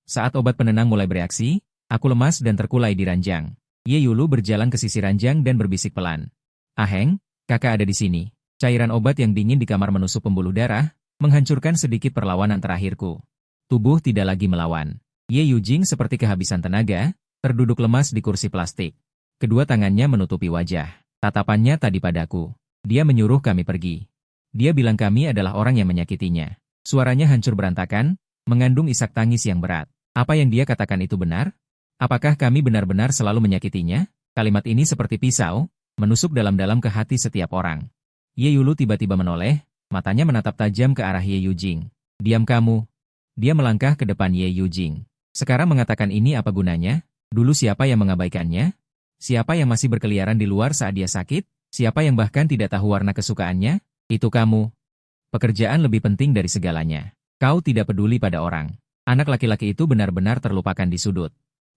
Saat obat penenang mulai bereaksi, aku lemas dan terkulai di ranjang. Ye Yulu berjalan ke sisi ranjang dan berbisik pelan. Heng, kakak ada di sini. Cairan obat yang dingin di kamar menusuk pembuluh darah, menghancurkan sedikit perlawanan terakhirku. Tubuh tidak lagi melawan. Ye Yujing seperti kehabisan tenaga, terduduk lemas di kursi plastik. Kedua tangannya menutupi wajah. Tatapannya tadi padaku. Dia menyuruh kami pergi. Dia bilang kami adalah orang yang menyakitinya. Suaranya hancur berantakan, mengandung isak tangis yang berat. Apa yang dia katakan itu benar? Apakah kami benar-benar selalu menyakitinya? Kalimat ini seperti pisau, menusuk dalam-dalam ke hati setiap orang. Ye Yulu tiba-tiba menoleh, matanya menatap tajam ke arah Ye Yujing. Diam kamu. Dia melangkah ke depan Ye Yujing. Sekarang mengatakan ini apa gunanya? Dulu siapa yang mengabaikannya? Siapa yang masih berkeliaran di luar saat dia sakit? Siapa yang bahkan tidak tahu warna kesukaannya? Itu kamu. Pekerjaan lebih penting dari segalanya. Kau tidak peduli pada orang. Anak laki-laki itu benar-benar terlupakan di sudut.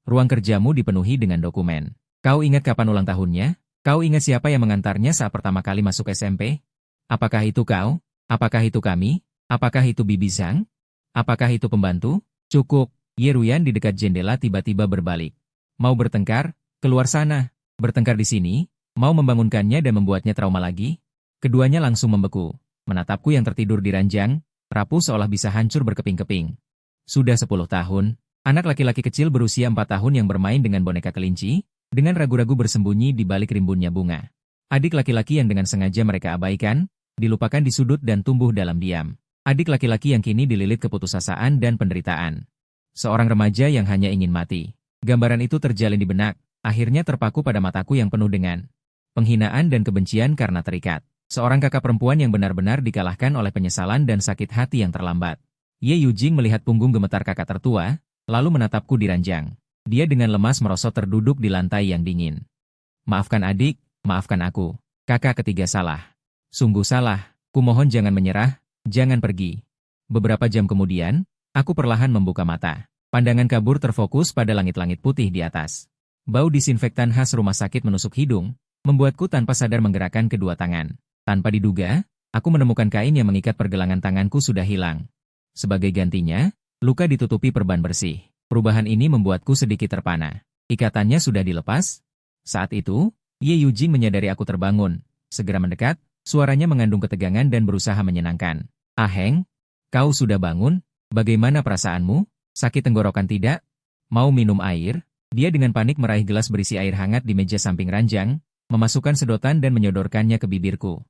Ruang kerjamu dipenuhi dengan dokumen. Kau ingat kapan ulang tahunnya? Kau ingat siapa yang mengantarnya saat pertama kali masuk SMP? Apakah itu kau? Apakah itu kami? Apakah itu Bibi Zhang? Apakah itu pembantu? Cukup. Ye Ruyan di dekat jendela tiba-tiba berbalik. Mau bertengkar? Keluar sana. Bertengkar di sini? Mau membangunkannya dan membuatnya trauma lagi? Keduanya langsung membeku, menatapku yang tertidur di ranjang, rapuh seolah bisa hancur berkeping-keping. Sudah 10 tahun, anak laki-laki kecil berusia 4 tahun yang bermain dengan boneka kelinci, dengan ragu-ragu bersembunyi di balik rimbunnya bunga. Adik laki-laki yang dengan sengaja mereka abaikan, dilupakan di sudut dan tumbuh dalam diam. Adik laki-laki yang kini dililit keputusasaan dan penderitaan. Seorang remaja yang hanya ingin mati. Gambaran itu terjalin di benak, akhirnya terpaku pada mataku yang penuh dengan penghinaan dan kebencian karena terikat. Seorang kakak perempuan yang benar-benar dikalahkan oleh penyesalan dan sakit hati yang terlambat. Ye Yujing melihat punggung gemetar kakak tertua, lalu menatapku di ranjang. Dia dengan lemas merosot terduduk di lantai yang dingin. Maafkan adik, maafkan aku. Kakak ketiga salah. Sungguh salah, kumohon jangan menyerah, jangan pergi. Beberapa jam kemudian, aku perlahan membuka mata. Pandangan kabur terfokus pada langit-langit putih di atas. Bau disinfektan khas rumah sakit menusuk hidung, membuatku tanpa sadar menggerakkan kedua tangan. Tanpa diduga, aku menemukan kain yang mengikat pergelangan tanganku sudah hilang. Sebagai gantinya, luka ditutupi perban bersih. Perubahan ini membuatku sedikit terpana. Ikatannya sudah dilepas. Saat itu, Ye Yujing menyadari aku terbangun. Segera mendekat, suaranya mengandung ketegangan dan berusaha menyenangkan. Aheng, kau sudah bangun? Bagaimana perasaanmu? Sakit tenggorokan tidak? Mau minum air? Dia dengan panik meraih gelas berisi air hangat di meja samping ranjang, memasukkan sedotan dan menyodorkannya ke bibirku.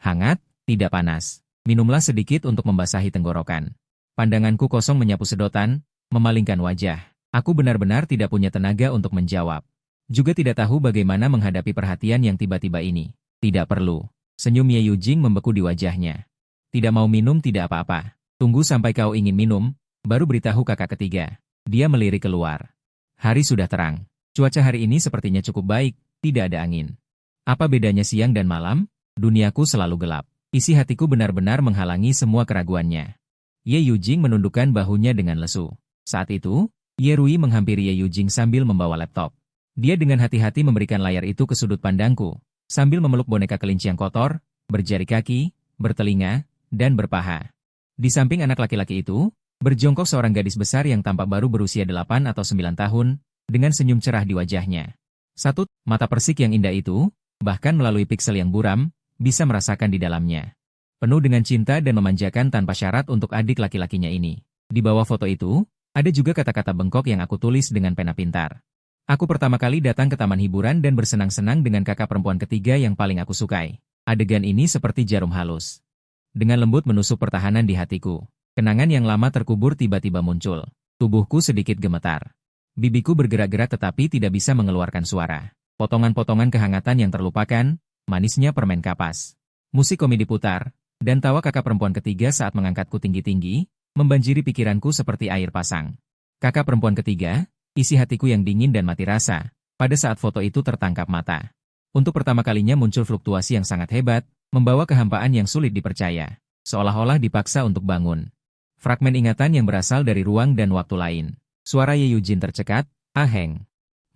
Hangat, tidak panas. Minumlah sedikit untuk membasahi tenggorokan. Pandanganku kosong menyapu sedotan, memalingkan wajah. Aku benar-benar tidak punya tenaga untuk menjawab. Juga tidak tahu bagaimana menghadapi perhatian yang tiba-tiba ini. Tidak perlu. Senyum Ye Yujing membeku di wajahnya. Tidak mau minum tidak apa-apa. Tunggu sampai kau ingin minum, baru beritahu kakak ketiga. Dia melirik keluar. Hari sudah terang. Cuaca hari ini sepertinya cukup baik, tidak ada angin. Apa bedanya siang dan malam? Duniaku selalu gelap. Isi hatiku benar-benar menghalangi semua keraguannya. Ye Yujing menundukkan bahunya dengan lesu. Saat itu, Ye Rui menghampiri Ye Yujing sambil membawa laptop. Dia dengan hati-hati memberikan layar itu ke sudut pandangku, sambil memeluk boneka kelinci yang kotor, berjari kaki, bertelinga, dan berpaha. Di samping anak laki-laki itu, berjongkok seorang gadis besar yang tampak baru berusia 8 atau 9 tahun, dengan senyum cerah di wajahnya. Satu, mata persik yang indah itu, bahkan melalui piksel yang buram, bisa merasakan di dalamnya. Penuh dengan cinta dan memanjakan tanpa syarat untuk adik laki-lakinya ini. Di bawah foto itu, ada juga kata-kata bengkok yang aku tulis dengan pena pintar. Aku pertama kali datang ke taman hiburan dan bersenang-senang dengan kakak perempuan ketiga yang paling aku sukai. Adegan ini seperti jarum halus. Dengan lembut menusuk pertahanan di hatiku. Kenangan yang lama terkubur tiba-tiba muncul. Tubuhku sedikit gemetar. Bibiku bergerak-gerak tetapi tidak bisa mengeluarkan suara. Potongan-potongan kehangatan yang terlupakan, manisnya permen kapas. Musik komedi putar, dan tawa kakak perempuan ketiga saat mengangkatku tinggi-tinggi, membanjiri pikiranku seperti air pasang. Kakak perempuan ketiga, isi hatiku yang dingin dan mati rasa, pada saat foto itu tertangkap mata. Untuk pertama kalinya muncul fluktuasi yang sangat hebat, membawa kehampaan yang sulit dipercaya, seolah-olah dipaksa untuk bangun. Fragmen ingatan yang berasal dari ruang dan waktu lain. Suara Ye Yujing tercekat, aheng.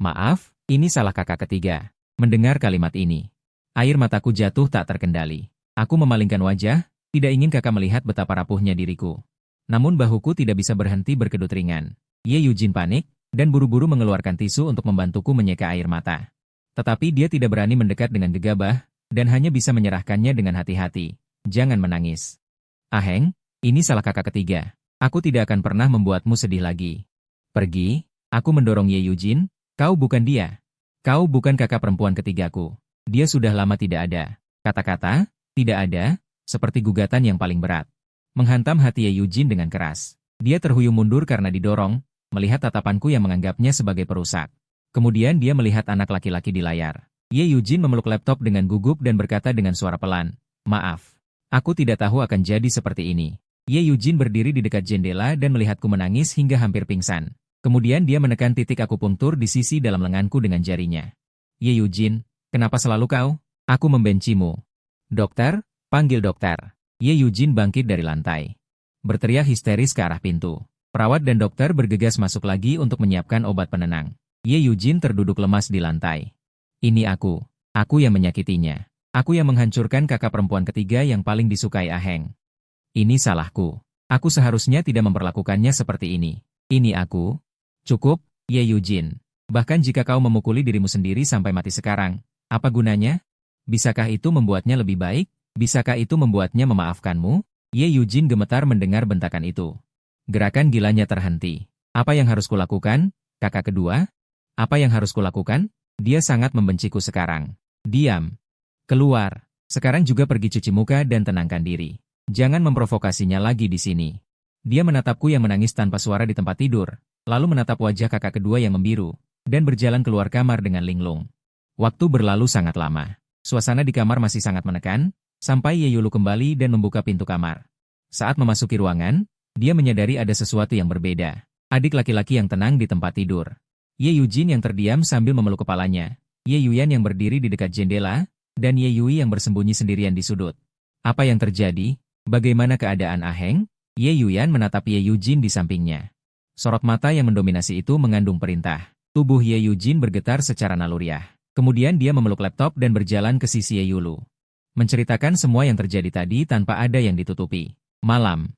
Maaf, ini salah kakak ketiga. Mendengar kalimat ini, air mataku jatuh tak terkendali. Aku memalingkan wajah, tidak ingin kakak melihat betapa rapuhnya diriku. Namun bahuku tidak bisa berhenti berkedut ringan. Ye Yujing panik, dan buru-buru mengeluarkan tisu untuk membantuku menyeka air mata. Tetapi dia tidak berani mendekat dengan gegabah, dan hanya bisa menyerahkannya dengan hati-hati. Jangan menangis. Aheng, ini salah kakak ketiga. Aku tidak akan pernah membuatmu sedih lagi. Pergi, aku mendorong Ye Yujing, kau bukan dia. Kau bukan kakak perempuan ketigaku. Dia sudah lama tidak ada. Kata-kata, tidak ada, seperti gugatan yang paling berat. Menghantam hati Ye Yujing dengan keras. Dia terhuyung mundur karena didorong, melihat tatapanku yang menganggapnya sebagai perusak. Kemudian dia melihat anak laki-laki di layar. Ye Yujing memeluk laptop dengan gugup dan berkata dengan suara pelan, maaf, aku tidak tahu akan jadi seperti ini. Ye Yujing berdiri di dekat jendela dan melihatku menangis hingga hampir pingsan. Kemudian dia menekan titik akupunktur di sisi dalam lenganku dengan jarinya. Ye Yujing, kenapa selalu kau? Aku membencimu. Dokter, panggil dokter. Ye Yujing bangkit dari lantai. Berteriak histeris ke arah pintu. Perawat dan dokter bergegas masuk lagi untuk menyiapkan obat penenang. Ye Yujing terduduk lemas di lantai. Ini aku yang menyakitinya. Aku yang menghancurkan kakak perempuan ketiga yang paling disukai Aheng. Ini salahku. Aku seharusnya tidak memperlakukannya seperti ini. Ini aku. Cukup, Ye Yujing. Bahkan jika kau memukuli dirimu sendiri sampai mati sekarang, apa gunanya? Bisakah itu membuatnya lebih baik? Bisakah itu membuatnya memaafkanmu? Ye Yujing gemetar mendengar bentakan itu. Gerakan gilanya terhenti. Apa yang harus kulakukan, kakak kedua? Apa yang harus kulakukan? Dia sangat membenciku sekarang. Diam. Keluar. Sekarang juga pergi cuci muka dan tenangkan diri. Jangan memprovokasinya lagi di sini. Dia menatapku yang menangis tanpa suara di tempat tidur, lalu menatap wajah kakak kedua yang membiru, dan berjalan keluar kamar dengan linglung. Waktu berlalu sangat lama. Suasana di kamar masih sangat menekan, sampai Ye Yulu kembali dan membuka pintu kamar. Saat memasuki ruangan, dia menyadari ada sesuatu yang berbeda. Adik laki-laki yang tenang di tempat tidur. Ye Yujin yang terdiam sambil memeluk kepalanya. Ye Yuyan yang berdiri di dekat jendela, dan Ye Yui yang bersembunyi sendirian di sudut. Apa yang terjadi? Bagaimana keadaan Aheng? Ye Yuyan menatap Ye Yujin di sampingnya. Sorot mata yang mendominasi itu mengandung perintah. Tubuh Ye Yujin bergetar secara naluriah. Kemudian dia memeluk laptop dan berjalan ke sisi Ye Yulu. Menceritakan semua yang terjadi tadi tanpa ada yang ditutupi. Malam.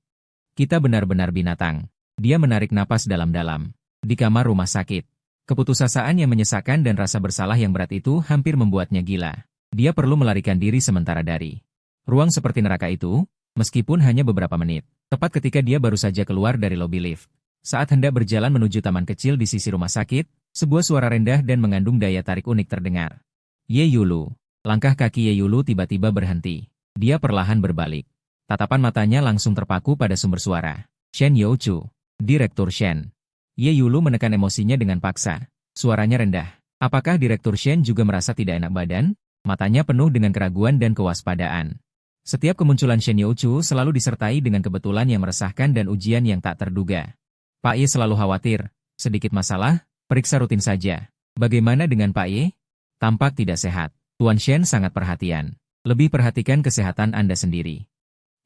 Kita benar-benar binatang. Dia menarik napas dalam-dalam. Di kamar rumah sakit. Keputusasaan yang menyesakkan dan rasa bersalah yang berat itu hampir membuatnya gila. Dia perlu melarikan diri sementara dari ruang seperti neraka itu, meskipun hanya beberapa menit. Tepat ketika dia baru saja keluar dari lobi lift. Saat hendak berjalan menuju taman kecil di sisi rumah sakit, sebuah suara rendah dan mengandung daya tarik unik terdengar. Ye Yulu. Langkah kaki Ye Yulu tiba-tiba berhenti. Dia perlahan berbalik. Tatapan matanya langsung terpaku pada sumber suara. Shen Youchu. Direktur Shen. Ye Yulu menekan emosinya dengan paksa. Suaranya rendah. Apakah Direktur Shen juga merasa tidak enak badan? Matanya penuh dengan keraguan dan kewaspadaan. Setiap kemunculan Shen Youchu selalu disertai dengan kebetulan yang meresahkan dan ujian yang tak terduga. Pak Ye selalu khawatir. Sedikit masalah, periksa rutin saja. Bagaimana dengan Pak Ye? Tampak tidak sehat. Tuan Shen sangat perhatian. Lebih perhatikan kesehatan Anda sendiri.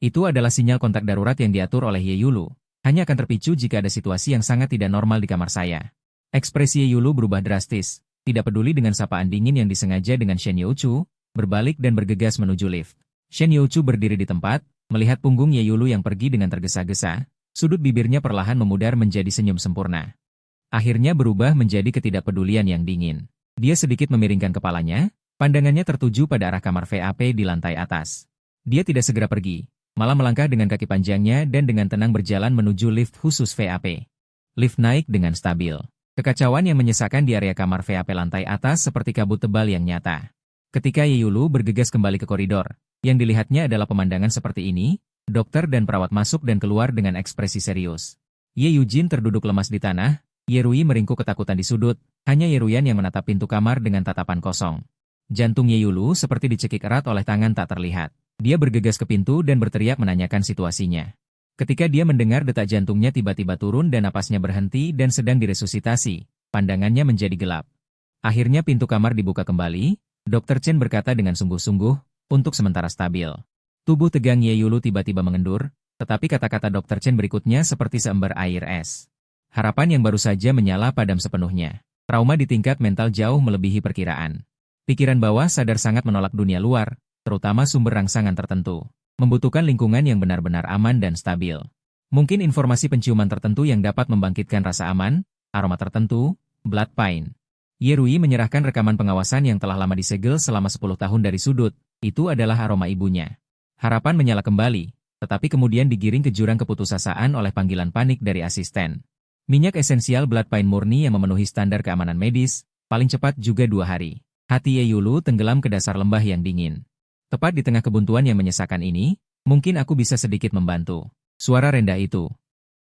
Itu adalah sinyal kontak darurat yang diatur oleh Ye Yulu. Hanya akan terpicu jika ada situasi yang sangat tidak normal di kamar saya. Ekspresi Ye Yulu berubah drastis. Tidak peduli dengan sapaan dingin yang disengaja dengan Shen Youchu, berbalik dan bergegas menuju lift. Shen Youchu berdiri di tempat, melihat punggung Ye Yulu yang pergi dengan tergesa-gesa. Sudut bibirnya perlahan memudar menjadi senyum sempurna. Akhirnya berubah menjadi ketidakpedulian yang dingin. Dia sedikit memiringkan kepalanya. Pandangannya tertuju pada arah kamar VAP di lantai atas. Dia tidak segera pergi, malah melangkah dengan kaki panjangnya dan dengan tenang berjalan menuju lift khusus VAP. Lift naik dengan stabil. Kekacauan yang menyesakkan di area kamar VAP lantai atas seperti kabut tebal yang nyata. Ketika Ye Yulu bergegas kembali ke koridor, yang dilihatnya adalah pemandangan seperti ini, dokter dan perawat masuk dan keluar dengan ekspresi serius. Ye Yujin terduduk lemas di tanah, Ye Rui meringkuk ketakutan di sudut, hanya Ye Ruyan yang menatap pintu kamar dengan tatapan kosong. Jantung Ye Yulu seperti dicekik erat oleh tangan tak terlihat. Dia bergegas ke pintu dan berteriak menanyakan situasinya. Ketika dia mendengar detak jantungnya tiba-tiba turun dan napasnya berhenti dan sedang diresusitasi, pandangannya menjadi gelap. Akhirnya pintu kamar dibuka kembali, Dr. Chen berkata dengan sungguh-sungguh, untuk sementara stabil. Tubuh tegang Ye Yulu tiba-tiba mengendur, tetapi kata-kata Dr. Chen berikutnya seperti seember air es. Harapan yang baru saja menyala padam sepenuhnya. Trauma di tingkat mental jauh melebihi perkiraan. Pikiran bawah sadar sangat menolak dunia luar, terutama sumber rangsangan tertentu. Membutuhkan lingkungan yang benar-benar aman dan stabil. Mungkin informasi penciuman tertentu yang dapat membangkitkan rasa aman, aroma tertentu, blood pine. Ye Rui menyerahkan rekaman pengawasan yang telah lama disegel selama 10 tahun dari sudut, itu adalah aroma ibunya. Harapan menyala kembali, tetapi kemudian digiring ke jurang keputusasaan oleh panggilan panik dari asisten. Minyak esensial blood pine murni yang memenuhi standar keamanan medis, paling cepat juga 2 hari. Hati Ye Yulu tenggelam ke dasar lembah yang dingin. Tepat di tengah kebuntuan yang menyesakan ini, mungkin aku bisa sedikit membantu. Suara rendah itu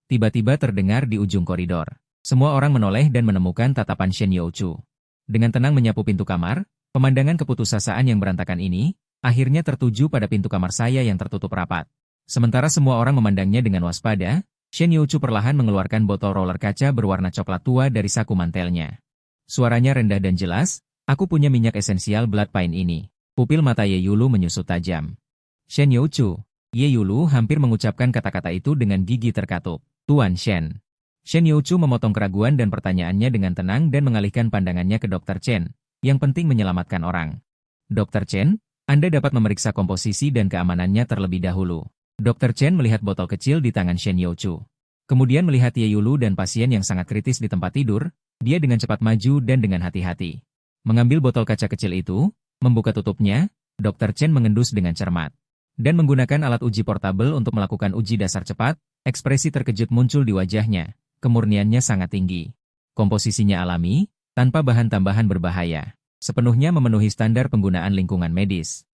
tiba-tiba terdengar di ujung koridor. Semua orang menoleh dan menemukan tatapan Shen Youchu. Dengan tenang menyapu pintu kamar, pemandangan keputusasaan yang berantakan ini, akhirnya tertuju pada pintu kamar saya yang tertutup rapat. Sementara semua orang memandangnya dengan waspada, Shen Youchu perlahan mengeluarkan botol roller kaca berwarna coklat tua dari saku mantelnya. Suaranya rendah dan jelas, aku punya minyak esensial blood pine ini. Pupil mata Ye Yulu menyusut tajam. Shen Youchu. Ye Yulu hampir mengucapkan kata-kata itu dengan gigi terkatup. Tuan Shen. Shen Youchu memotong keraguan dan pertanyaannya dengan tenang dan mengalihkan pandangannya ke Dr. Chen. Yang penting menyelamatkan orang. Dr. Chen, Anda dapat memeriksa komposisi dan keamanannya terlebih dahulu. Dr. Chen melihat botol kecil di tangan Shen Youchu. Kemudian melihat Ye Yulu dan pasien yang sangat kritis di tempat tidur, dia dengan cepat maju dan dengan hati-hati mengambil botol kaca kecil itu, membuka tutupnya, Dr. Chen mengendus dengan cermat. Dan menggunakan alat uji portabel untuk melakukan uji dasar cepat, ekspresi terkejut muncul di wajahnya, kemurniannya sangat tinggi. Komposisinya alami, tanpa bahan tambahan berbahaya. Sepenuhnya memenuhi standar penggunaan lingkungan medis.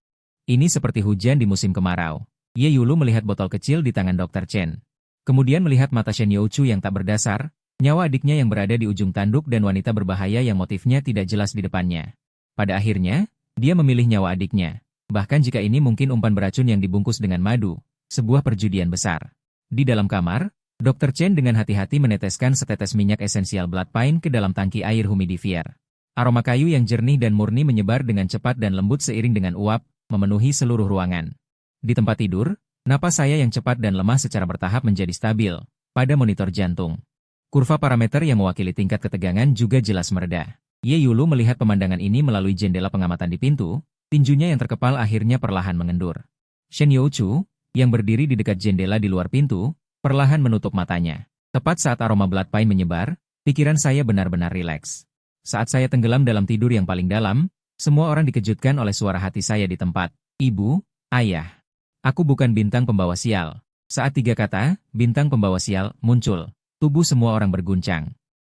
Ini seperti hujan di musim kemarau. Ye Yulu melihat botol kecil di tangan Dr. Chen. Kemudian melihat mata Shen Youchu yang tak berdasar, nyawa adiknya yang berada di ujung tanduk dan wanita berbahaya yang motifnya tidak jelas di depannya. Pada akhirnya, dia memilih nyawa adiknya. Bahkan jika ini mungkin umpan beracun yang dibungkus dengan madu, sebuah perjudian besar. Di dalam kamar, Dr. Chen dengan hati-hati meneteskan setetes minyak esensial blood pine ke dalam tangki air humidifier. Aroma kayu yang jernih dan murni menyebar dengan cepat dan lembut seiring dengan uap, memenuhi seluruh ruangan. Di tempat tidur, napas saya yang cepat dan lemah secara bertahap menjadi stabil. Pada monitor jantung, kurva parameter yang mewakili tingkat ketegangan juga jelas mereda. Ye Yulu melihat pemandangan ini melalui jendela pengamatan di pintu, tinjunya yang terkepal akhirnya perlahan mengendur. Shen Youchu, yang berdiri di dekat jendela di luar pintu, perlahan menutup matanya. Tepat saat aroma blood pine menyebar, pikiran saya benar-benar rileks. Saat saya tenggelam dalam tidur yang paling dalam, semua orang dikejutkan oleh suara hati saya di tempat. Ibu, ayah. Aku bukan bintang pembawa sial. Saat 3 kata, bintang pembawa sial, muncul, tubuh semua orang berguncang.